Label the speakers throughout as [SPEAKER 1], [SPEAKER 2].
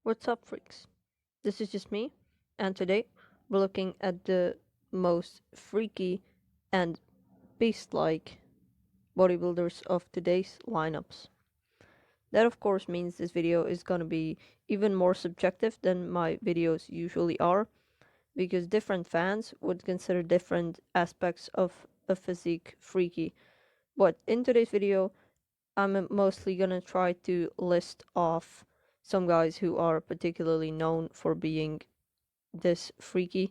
[SPEAKER 1] What's up, freaks? This is just me, and today we're looking at the most freaky and beast like bodybuilders of today's lineups. That, of course, means this video is gonna be even more subjective than my videos usually are, because different fans would consider different aspects of a physique freaky. But in today's video, I'm mostly gonna try to list off some guys who are particularly known for being this freaky,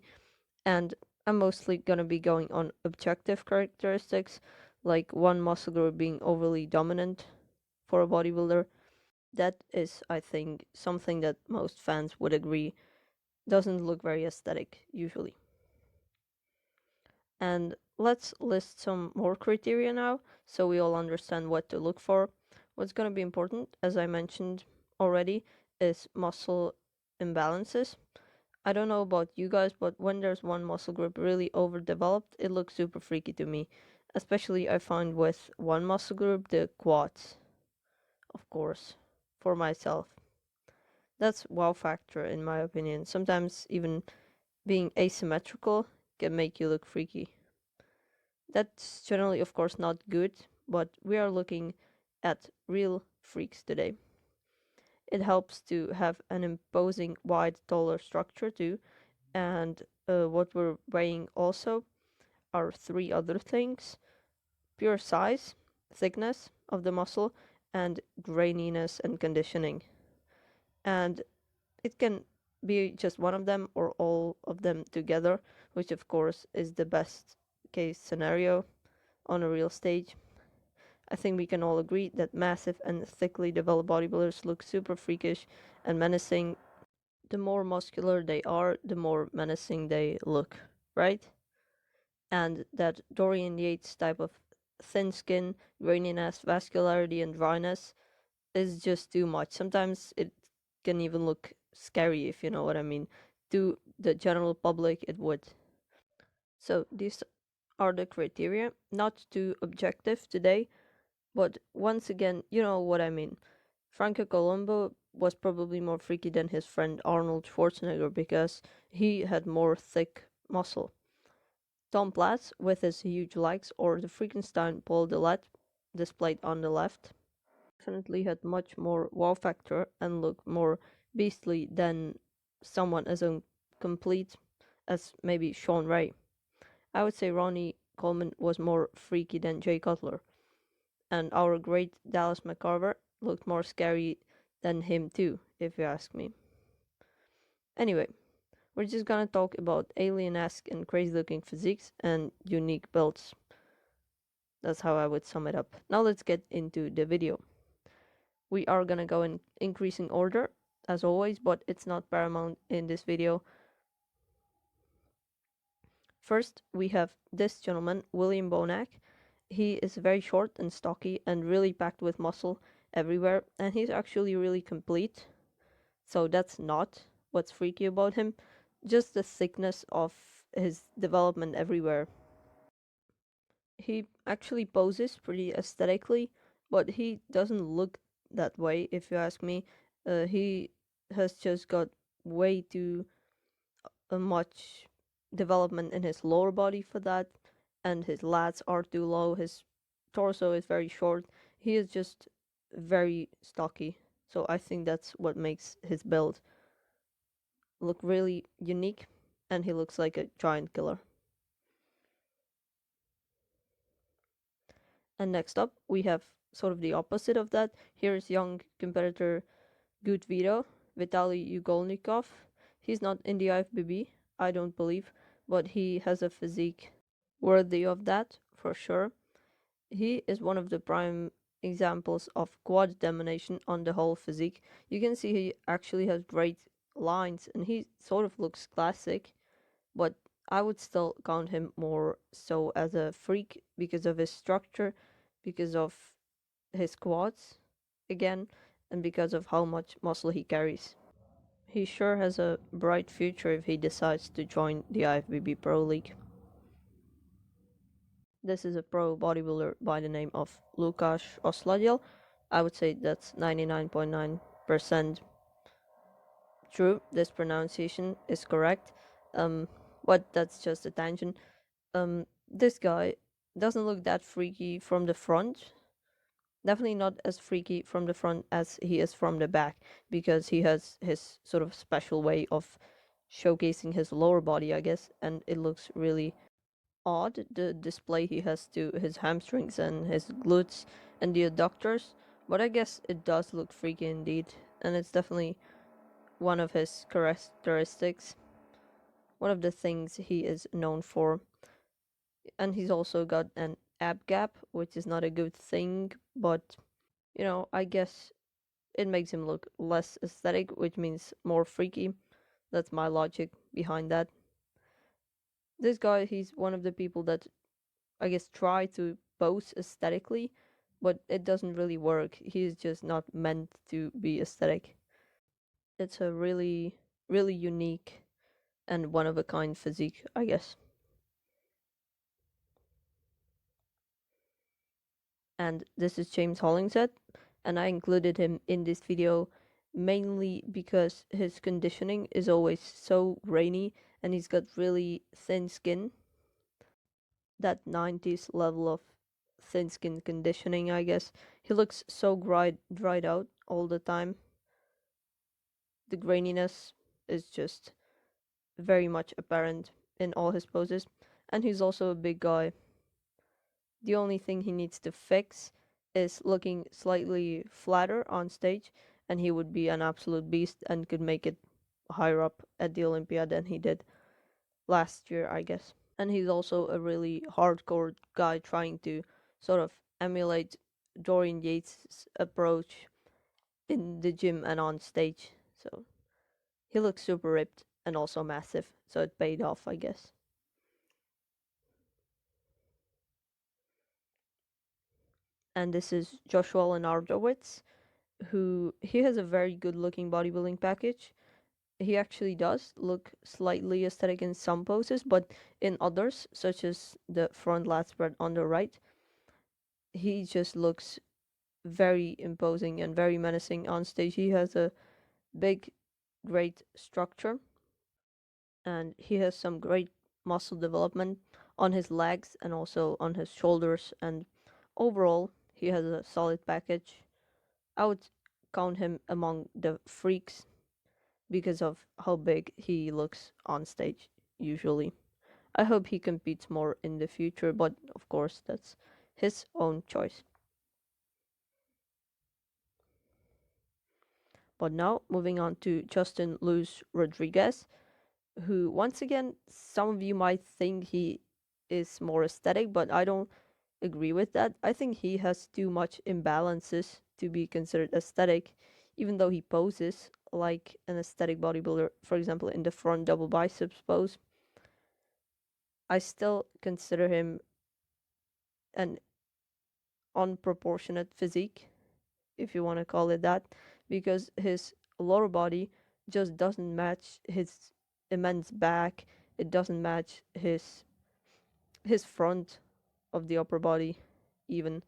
[SPEAKER 1] and I'm mostly gonna be going on objective characteristics, like one muscle group being overly dominant for a bodybuilder. That is, I think, something that most fans would agree doesn't look very aesthetic usually. And let's list some more criteria now so we all understand what to look for. What's going to be important, as I mentioned already, is muscle imbalances. I don't know about you guys, but when there's one muscle group really overdeveloped, it looks super freaky to me. Especially I find with one muscle group, the quads, of course, for myself. That's wow factor in my opinion. Sometimes even being asymmetrical can make you look freaky. That's generally, of course, not good, but we are looking at real freaks today. It helps to have an imposing, wide, taller structure too, and what we're weighing also are three other things: pure size, thickness of the muscle, and graininess and conditioning. And it can be just one of them or all of them together, which of course is the best case scenario on a real stage. I think we can all agree that massive and thickly developed bodybuilders look super freakish and menacing. The more muscular they are, the more menacing they look, right? And that Dorian Yates type of thin skin, graininess, vascularity, and dryness is just too much. Sometimes it can even look scary, if you know what I mean. To the general public, it would. So these are the criteria, not too objective today, but once again, you know what I mean. Franco Colombo was probably more freaky than his friend Arnold Schwarzenegger because he had more thick muscle. Tom Platz, with his huge legs, or the Frankenstein Paul Dillette, displayed on the left, definitely had much more wow factor and looked more beastly than someone as complete as maybe Sean Ray. I would say Ronnie Coleman was more freaky than Jay Cutler, and our great Dallas McCarver looked more scary than him too, if you ask me. Anyway, we're just gonna talk about alien-esque and crazy-looking physiques and unique builds. That's how I would sum it up. Now let's get into the video. We are gonna go in increasing order, as always, but it's not paramount in this video. First, we have this gentleman, William Bonak. He is very short and stocky and really packed with muscle everywhere, and he's actually really complete. So that's not what's freaky about him, just the thickness of his development everywhere. He actually poses pretty aesthetically, but he doesn't look that way, if you ask me. He has just got way too much development in his lower body for that, and his lats are too low. His torso is very short. He is just very stocky. So I think that's what makes his build look really unique, and he looks like a giant killer. And next up, we have sort of the opposite of that. Here is young competitor Good Vito, Vitali Yugolnikov. He's not in the IFBB, I don't believe, but he has a physique worthy of that, for sure. He is one of the prime examples of quad domination on the whole physique. You can see he actually has great lines, and he sort of looks classic, but I would still count him more so as a freak because of his structure, because of his quads, again, and because of how much muscle he carries. He sure has a bright future if he decides to join the IFBB Pro League. This is a pro bodybuilder by the name of Lukasz Oslo. I would say that's 99.9% True, this pronunciation is correct. But that's just a tangent. This guy doesn't look that freaky from the front. Definitely not as freaky from the front as he is from the back, because he has his sort of special way of showcasing his lower body, I guess, and it looks really odd, the display he has to his hamstrings and his glutes and the adductors. But I guess it does look freaky indeed, and it's definitely one of his characteristics, one of the things he is known for. And he's also got an ab gap, which is not a good thing, but I guess it makes him look less aesthetic, which means more freaky. That's my logic behind that. This guy, he's one of the people that I guess try to pose aesthetically, but it doesn't really work. He's just not meant to be aesthetic. It's a really, really unique and one of a kind physique, I guess. And this is James Hollingshead, and I included him in this video mainly because his conditioning is always so grainy and he's got really thin skin. That 90s level of thin skin conditioning, I guess. He looks so dried out all the time. The graininess is just very much apparent in all his poses, and he's also a big guy. The only thing he needs to fix is looking slightly flatter on stage, and he would be an absolute beast and could make it higher up at the Olympia than he did last year, I guess. And he's also a really hardcore guy trying to sort of emulate Dorian Yates' approach in the gym and on stage. So he looks super ripped and also massive, so it paid off, I guess. And this is Joshuanardowitz, who he has a very good looking bodybuilding package. He actually does look slightly aesthetic in some poses, but in others, such as the front lat spread on the right, he just looks very imposing and very menacing on stage. He has a big, great structure, and he has some great muscle development on his legs and also on his shoulders, and overall he has a solid package. I would count him among the freaks because of how big he looks on stage usually. I hope he competes more in the future, but of course that's his own choice. But now moving on to Justin Luz Rodriguez, who once again some of you might think he is more aesthetic, but I don't agree with that. I think he has too much imbalances to be considered aesthetic, even though he poses like an aesthetic bodybuilder, for example, in the front double biceps pose. I still consider him an unproportionate physique, if you want to call it that, because his lower body just doesn't match his immense back. It doesn't match his front of the upper body even.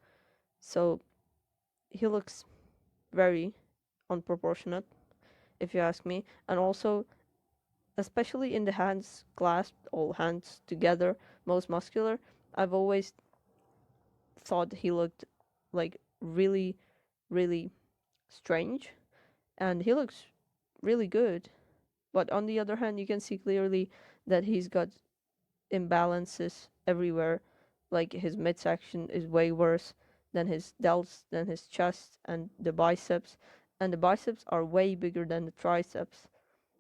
[SPEAKER 1] So he looks very unproportionate, if you ask me. And also, especially in the hands clasped, all hands together, most muscular, I've always thought he looked like really, really strange. And he looks really good. But on the other hand, you can see clearly that he's got imbalances everywhere. Like his midsection is way worse than his delts, than his chest, and the biceps. And the biceps are way bigger than the triceps.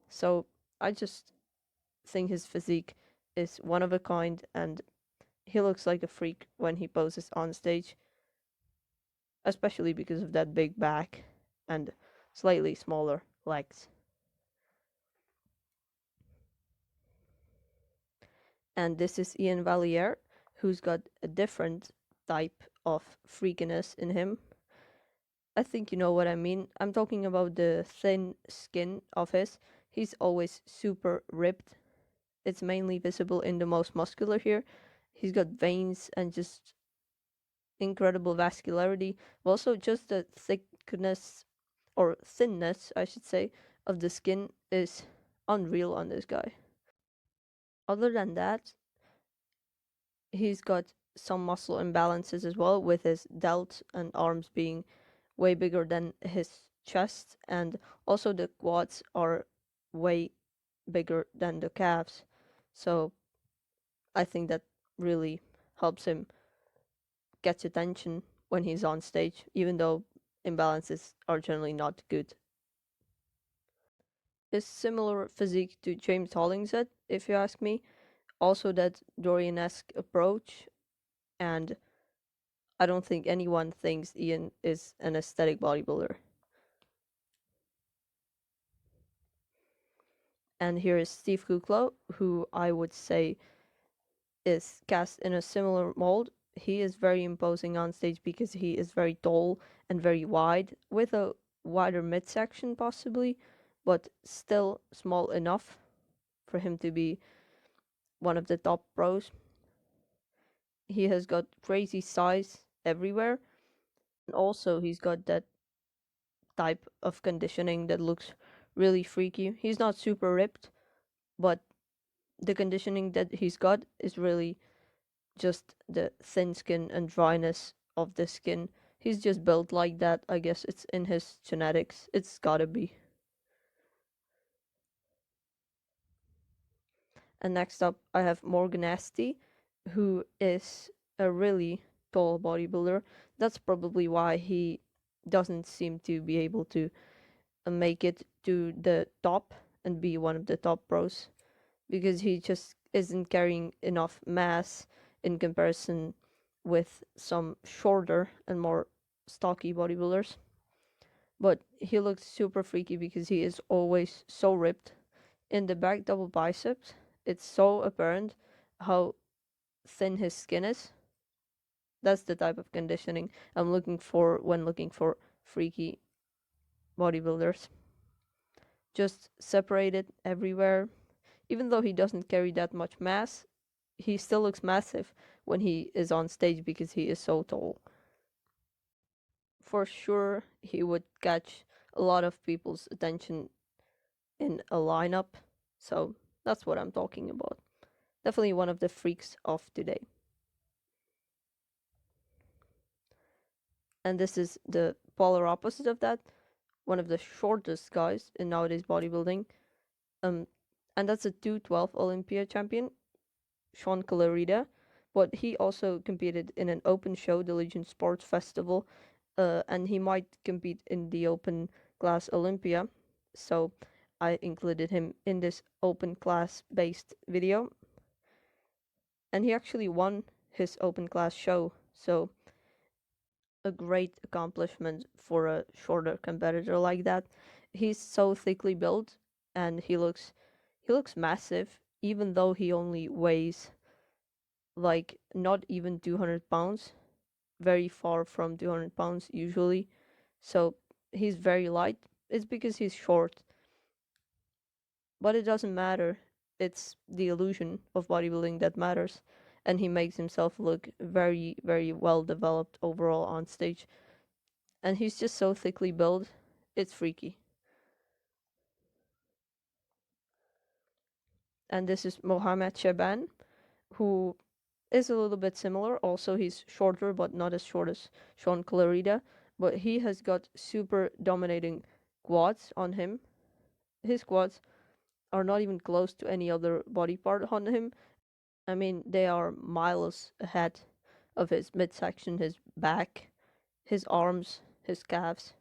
[SPEAKER 1] So I just think his physique is one of a kind, and he looks like a freak when he poses on stage, especially because of that big back and slightly smaller legs. And this is Ian Valliere, who's got a different type of freakiness in him. I think you know what I mean. I'm talking about the thin skin of his. He's always super ripped. It's mainly visible in the most muscular here. He's got veins and just incredible vascularity, but also just the thickness or thinness, I should say, of the skin is unreal on this guy. Other than that, he's got some muscle imbalances as well, with his delt and arms being way bigger than his chest, and also the quads are way bigger than the calves. So I think that really helps him get attention when he's on stage, even though imbalances are generally not good. His similar physique to James Hollingshead, if you ask me. Also that Dorian-esque approach, and I don't think anyone thinks Ian is an aesthetic bodybuilder. And here is Steve Koklow, who I would say is cast in a similar mold. He is very imposing on stage because he is very tall and very wide, with a wider midsection possibly, but still small enough for him to be one of the top pros. He has got crazy size everywhere, and also he's got that type of conditioning that looks really freaky. He's not super ripped, but the conditioning that he's got is really just the thin skin and dryness of the skin. He's just built like that. I guess it's in his genetics. It's gotta be. And next up, I have Morganasty, who is a really tall bodybuilder. That's probably why he doesn't seem to be able to make it to the top and be one of the top pros, because he just isn't carrying enough mass in comparison with some shorter and more stocky bodybuilders. But he looks super freaky because he is always so ripped. In the back double biceps, it's so apparent how thin his skin is. That's the type of conditioning I'm looking for when looking for freaky bodybuilders. Just separated everywhere. Even though he doesn't carry that much mass, he still looks massive when he is on stage because he is so tall. For sure, he would catch a lot of people's attention in a lineup. So that's what I'm talking about. Definitely one of the freaks of today. And this is the polar opposite of that. One of the shortest guys in nowadays bodybuilding. And that's a 212 Olympia champion, Sean Colarida. But he also competed in an open show, the Legion Sports Festival, and he might compete in the open class Olympia. So I included him in this open class based video. And he actually won his open class show. So a great accomplishment for a shorter competitor like that. He's so thickly built, and he looks massive, even though he only weighs like not even 200 pounds, very far from 200 pounds usually. So he's very light. It's because he's short, but it doesn't matter. It's the illusion of bodybuilding that matters, and he makes himself look very, very well developed overall on stage. And he's just so thickly built, it's freaky. And this is Mohamed Shaban, who is a little bit similar. Also, he's shorter, but not as short as Sean Colarida. But he has got super dominating quads on him. His quads are not even close to any other body part on him. I mean, they are miles ahead of his midsection, his back, his arms, his calves.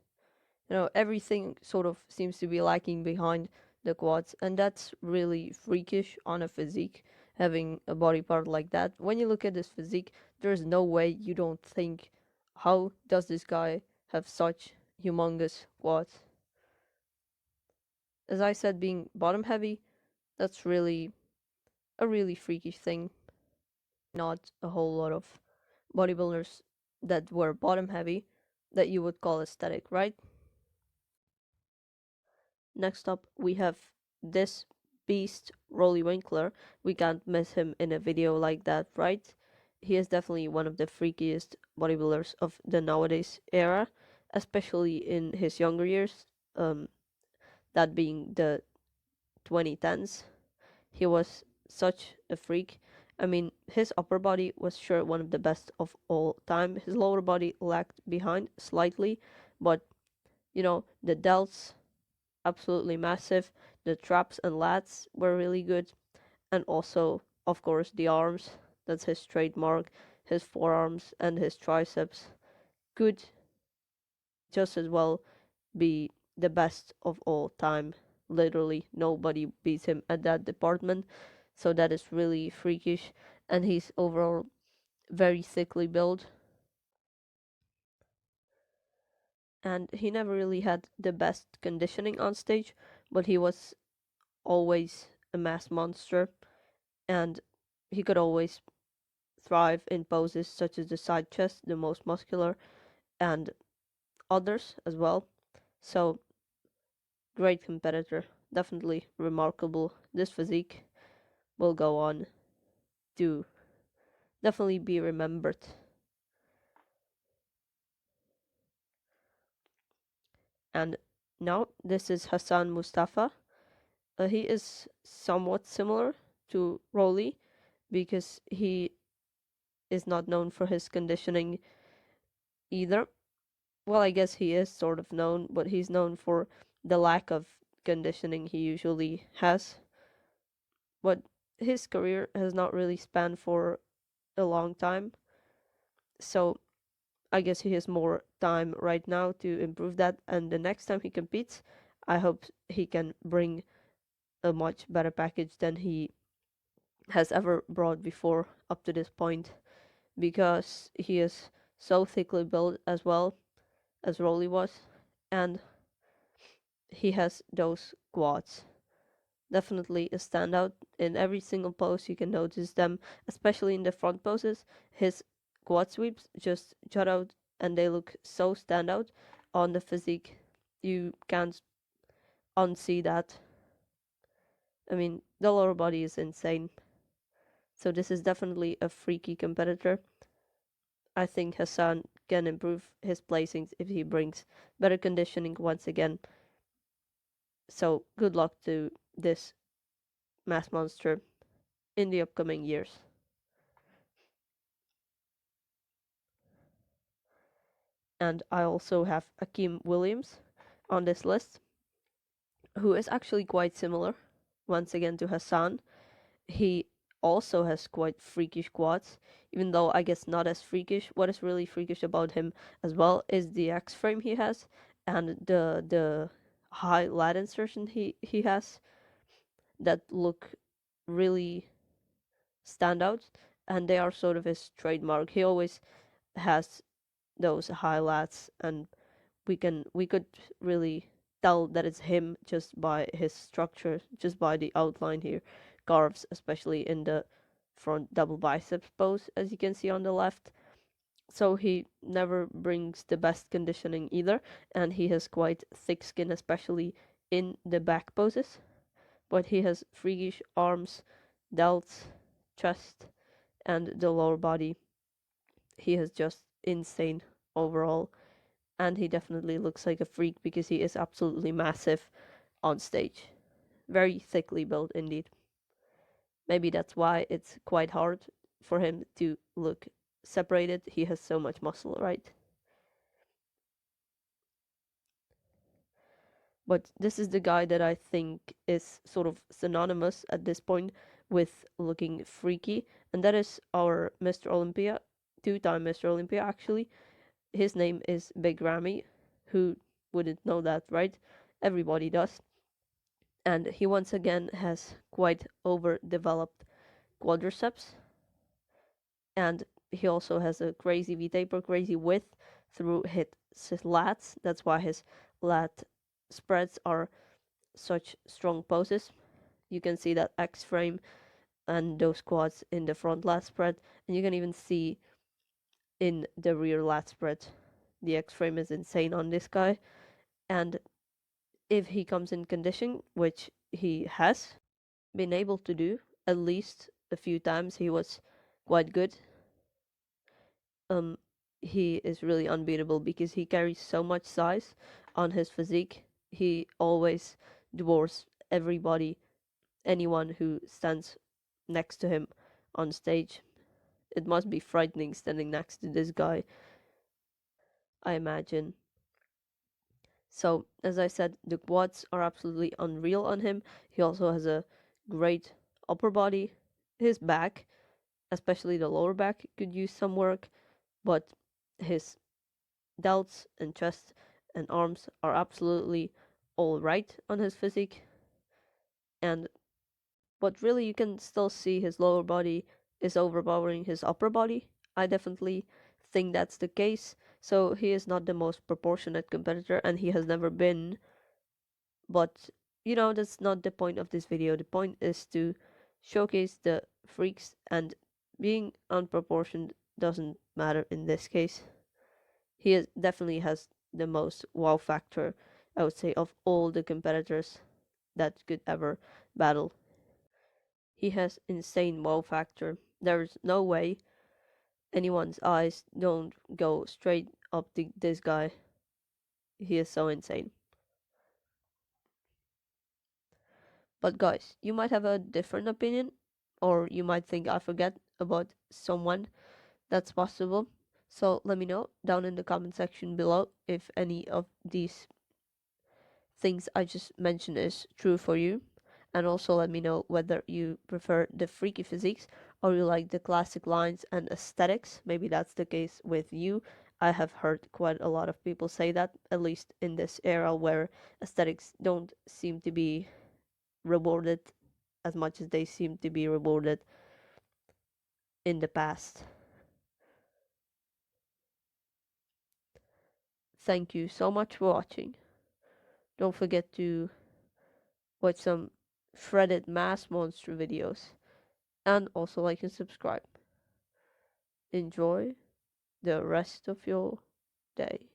[SPEAKER 1] Everything sort of seems to be lacking behind the quads, and that's really freakish on a physique, having a body part like that. When you look at this physique, there's no way you don't think, how does this guy have such humongous quads? As I said, being bottom heavy, that's really a really freakish thing. Not a whole lot of bodybuilders that were bottom heavy that you would call aesthetic, right? Next up, we have this beast, Rolly Winkler. We can't miss him in a video like that, right? He is definitely one of the freakiest bodybuilders of the nowadays era, especially in his younger years. that being the 2010s. He was such a freak. I mean, his upper body was sure one of the best of all time. His lower body lagged behind slightly, but the delts absolutely massive. The traps and lats were really good, and also, of course, the arms. That's his trademark. His forearms and his triceps could just as well be the best of all time. Literally, nobody beats him at that department. So that is really freakish. And he's overall very thickly built. And he never really had the best conditioning on stage, but he was always a mass monster. And he could always thrive in poses such as the side chest, the most muscular, and others as well. So, great competitor. Definitely remarkable. This physique will go on to definitely be remembered. And now this is Hassan Mustafa. He is somewhat similar to Rolly because he is not known for his conditioning either. Well, I guess he is sort of known, but he's known for the lack of conditioning he usually has. But his career has not really spanned for a long time, so I guess he has more time right now to improve that. And the next time he competes, I hope he can bring a much better package than he has ever brought before up to this point, because he is so thickly built as well as Rolly was, and he has those quads. Definitely a standout. In every single pose you can notice them, especially in the front poses. His quad sweeps just jut out and they look so standout on the physique. You can't unsee that. I mean, the lower body is insane. So this is definitely a freaky competitor. I think Hassan can improve his placings if he brings better conditioning once again. So good luck to this mass monster in the upcoming years. And I also have Akeem Williams on this list, who is actually quite similar once again to Hassan. He also has quite freakish quads, even though I guess not as freakish. What is really freakish about him as well is the X frame he has and the high lat insertion he has that look really stand out, and they are sort of his trademark. He always has those high lats, and we could really tell that it's him just by his structure, just by the outline here carves, especially in the front double biceps pose, as you can see on the left. So he never brings the best conditioning either, and he has quite thick skin, especially in the back poses. But he has freakish arms, delts, chest, and the lower body. He has just insane overall, and he definitely looks like a freak because he is absolutely massive on stage. Very thickly built indeed. Maybe that's why it's quite hard for him to look separated. He has so much muscle, right? But this is the guy that I think is sort of synonymous at this point with looking freaky, and that is our Mr. Olympia, two-time Mr. Olympia actually. His name is Big Grammy. Who wouldn't know that, right? Everybody does. And he once again has quite overdeveloped quadriceps, and he also has a crazy V-taper, crazy width through his lats. That's why his lat spreads are such strong poses. You can see that X frame and those quads in the front lat spread, and you can even see in the rear lat spread. The X frame is insane on this guy, and if he comes in condition, which he has been able to do at least a few times, he was quite good. Um, he is really unbeatable because he carries so much size on his physique. He always dwarfs anyone who stands next to him on stage. It must be frightening standing next to this guy, I imagine. So, as I said, the quads are absolutely unreal on him. He also has a great upper body. His back, especially the lower back, could use some work, but his delts and chest and arms are absolutely all right on his physique. And but really, you can still see his lower body is overpowering his upper body. I definitely think that's the case. So he is not the most proportionate competitor, and he has never been. But that's not the point of this video. The point is to showcase the freaks, and being unproportioned doesn't matter in this case. Definitely has the most wow factor, I would say, of all the competitors that could ever battle. He has insane wow factor. There's no way anyone's eyes don't go straight up to this guy. He is so insane. But guys, you might have a different opinion, or you might think I forget about someone. That's possible. So let me know down in the comment section below if any of these things I just mentioned is true for you. And also let me know whether you prefer the freaky physiques or you like the classic lines and aesthetics. Maybe that's the case with you. I have heard quite a lot of people say that, at least in this era where aesthetics don't seem to be rewarded as much as they seem to be rewarded in the past. Thank you so much for watching. Don't forget to watch some shredded mass monster videos and also like and subscribe. Enjoy the rest of your day.